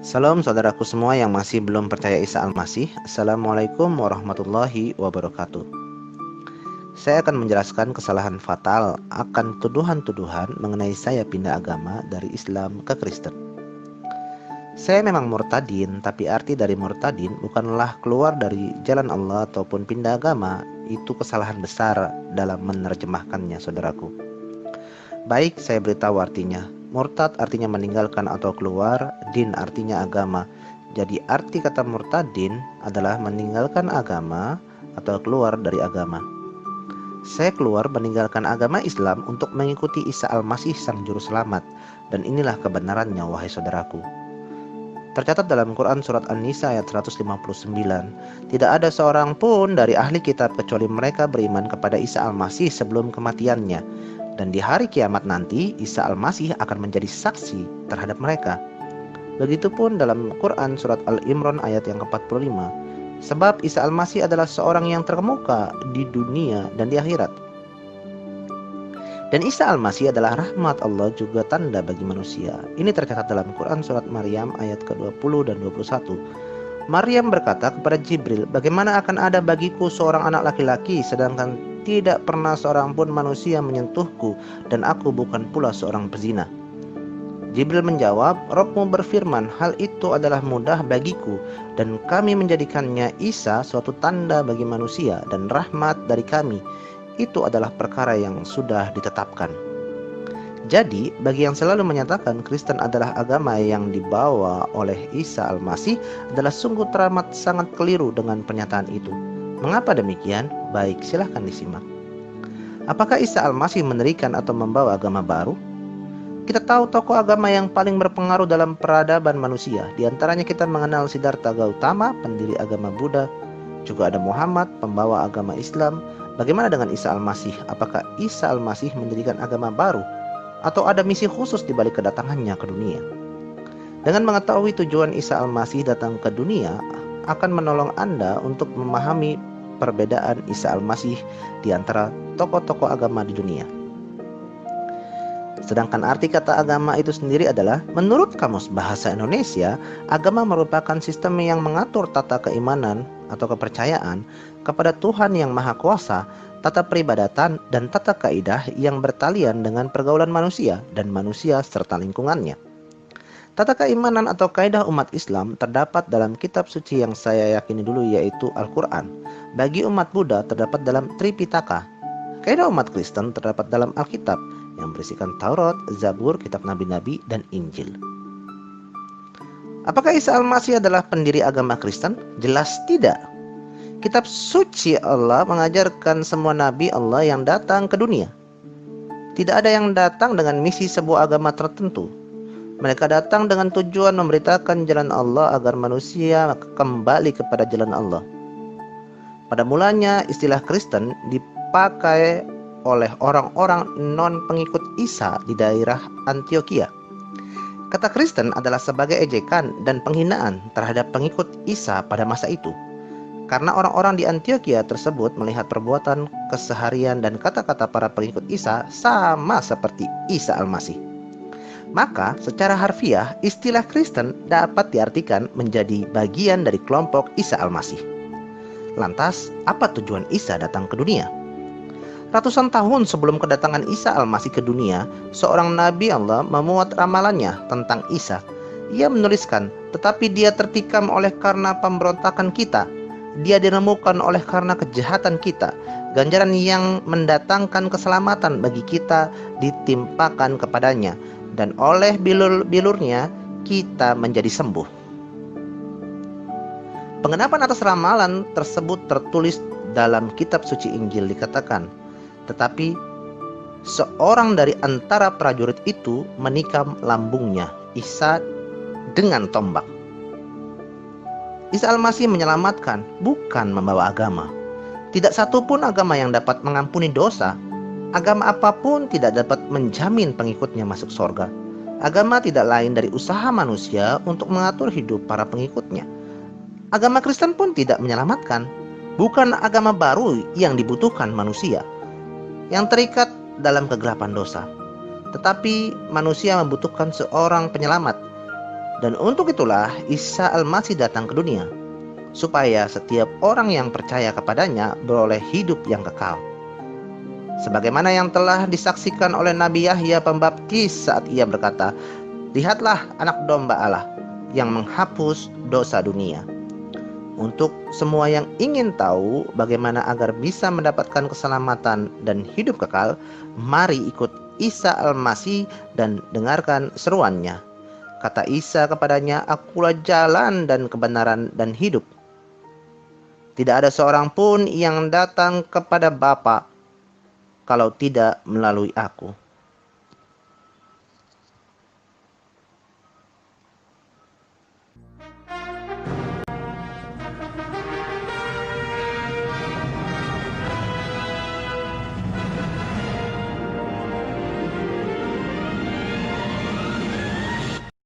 Salam saudaraku semua yang masih belum percaya Isa Al-Masih. Assalamualaikum warahmatullahi wabarakatuh. Saya akan menjelaskan kesalahan fatal akan tuduhan-tuduhan mengenai saya pindah agama dari Islam ke Kristen. Saya memang murtadin, tapi arti dari murtadin bukanlah keluar dari jalan Allah ataupun pindah agama. Itu kesalahan besar dalam menerjemahkannya, saudaraku. Baik, saya beritahu artinya. Murtad artinya meninggalkan atau keluar, din artinya agama. Jadi arti kata murtadin adalah meninggalkan agama atau keluar dari agama. Saya keluar meninggalkan agama Islam untuk mengikuti Isa Al-Masih sang juru selamat. Dan inilah kebenarannya, wahai saudaraku. Tercatat dalam Quran surat An-Nisa ayat 159, tidak ada seorang pun dari ahli kitab kecuali mereka beriman kepada Isa Al-Masih sebelum kematiannya. Dan di hari kiamat nanti Isa Al-Masih akan menjadi saksi terhadap mereka. Begitupun dalam Quran surat Al-Imran ayat yang ke-45. Sebab Isa Al-Masih adalah seorang yang terkemuka di dunia dan di akhirat. Dan Isa Al-Masih adalah rahmat Allah juga tanda bagi manusia. Ini tercatat dalam Quran surat Maryam ayat ke-20 dan 21. Maryam berkata kepada Jibril, bagaimana akan ada bagiku seorang anak laki-laki sedangkan tidak pernah seorang pun manusia menyentuhku dan aku bukan pula seorang pezina. Jibril menjawab, Rabbmu berfirman, hal itu adalah mudah bagiku dan kami menjadikannya Isa suatu tanda bagi manusia dan rahmat dari kami. Itu adalah perkara yang sudah ditetapkan. Jadi, bagi yang selalu menyatakan Kristen adalah agama yang dibawa oleh Isa Al-Masih adalah sungguh teramat sangat keliru dengan pernyataan itu. Mengapa demikian? Baik, silahkan disimak. Apakah Isa Al-Masih mendirikan atau membawa agama baru? Kita tahu tokoh agama yang paling berpengaruh dalam peradaban manusia. Di antaranya kita mengenal Siddhartha Gautama, pendiri agama Buddha. Juga ada Muhammad, pembawa agama Islam. Bagaimana dengan Isa Al-Masih? Apakah Isa Al-Masih mendirikan agama baru? Atau ada misi khusus di balik kedatangannya ke dunia? Dengan mengetahui tujuan Isa Al-Masih datang ke dunia, akan menolong Anda untuk memahami perbedaan Isa Al-Masih di antara tokoh-tokoh agama di dunia. Sedangkan arti kata agama itu sendiri adalah, menurut Kamus Bahasa Indonesia, agama merupakan sistem yang mengatur tata keimanan atau kepercayaan kepada Tuhan yang Maha Kuasa, tata peribadatan, dan tata kaidah yang bertalian dengan pergaulan manusia dan manusia serta lingkungannya. Tata keimanan atau kaidah umat Islam terdapat dalam kitab suci yang saya yakini dulu yaitu Al-Quran. Bagi umat Buddha terdapat dalam Tripitaka. Kaidah umat Kristen terdapat dalam Alkitab yang berisikan Taurat, Zabur, kitab Nabi-Nabi, dan Injil. Apakah Isa Al-Masih adalah pendiri agama Kristen? Jelas tidak. Kitab suci Allah mengajarkan semua nabi Allah yang datang ke dunia. Tidak ada yang datang dengan misi sebuah agama tertentu. Mereka datang dengan tujuan memberitakan jalan Allah agar manusia kembali kepada jalan Allah. Pada mulanya istilah Kristen dipakai oleh orang-orang non-pengikut Isa di daerah Antioquia. Kata Kristen adalah sebagai ejekan dan penghinaan terhadap pengikut Isa pada masa itu. Karena orang-orang di Antioquia tersebut melihat perbuatan, keseharian, dan kata-kata para pengikut Isa sama seperti Isa Al-Masih. Maka secara harfiah istilah Kristen dapat diartikan menjadi bagian dari kelompok Isa Al-Masih. Lantas, apa tujuan Isa datang ke dunia? Ratusan tahun sebelum kedatangan Isa Al-Masih ke dunia, seorang nabi Allah memuat ramalannya tentang Isa. Ia menuliskan, tetapi dia tertikam oleh karena pemberontakan kita. Dia diremukkan oleh karena kejahatan kita. Ganjaran yang mendatangkan keselamatan bagi kita ditimpakan kepadanya. Dan oleh bilur-bilurnya kita menjadi sembuh. Pengenapan atas ramalan tersebut tertulis dalam kitab suci Injil dikatakan, tetapi seorang dari antara prajurit itu menikam lambungnya Isa dengan tombak. Isa Al-Masih menyelamatkan, bukan membawa agama. Tidak satu pun agama yang dapat mengampuni dosa. Agama apapun tidak dapat menjamin pengikutnya masuk surga. Agama tidak lain dari usaha manusia untuk mengatur hidup para pengikutnya. Agama Kristen pun tidak menyelamatkan. Bukan agama baru yang dibutuhkan manusia yang terikat dalam kegelapan dosa. Tetapi manusia membutuhkan seorang penyelamat Dan untuk itulah Isa Al-Masih datang ke dunia, supaya setiap orang yang percaya kepadanya beroleh hidup yang kekal. Sebagaimana yang telah disaksikan oleh Nabi Yahya Pembaptis saat ia berkata, "Lihatlah anak domba Allah yang menghapus dosa dunia." Untuk semua yang ingin tahu bagaimana agar bisa mendapatkan keselamatan dan hidup kekal, mari ikut Isa Al-Masih dan dengarkan seruannya. Kata Isa kepadanya, "Akulah jalan dan kebenaran dan hidup. Tidak ada seorang pun yang datang kepada Bapa kalau tidak melalui aku."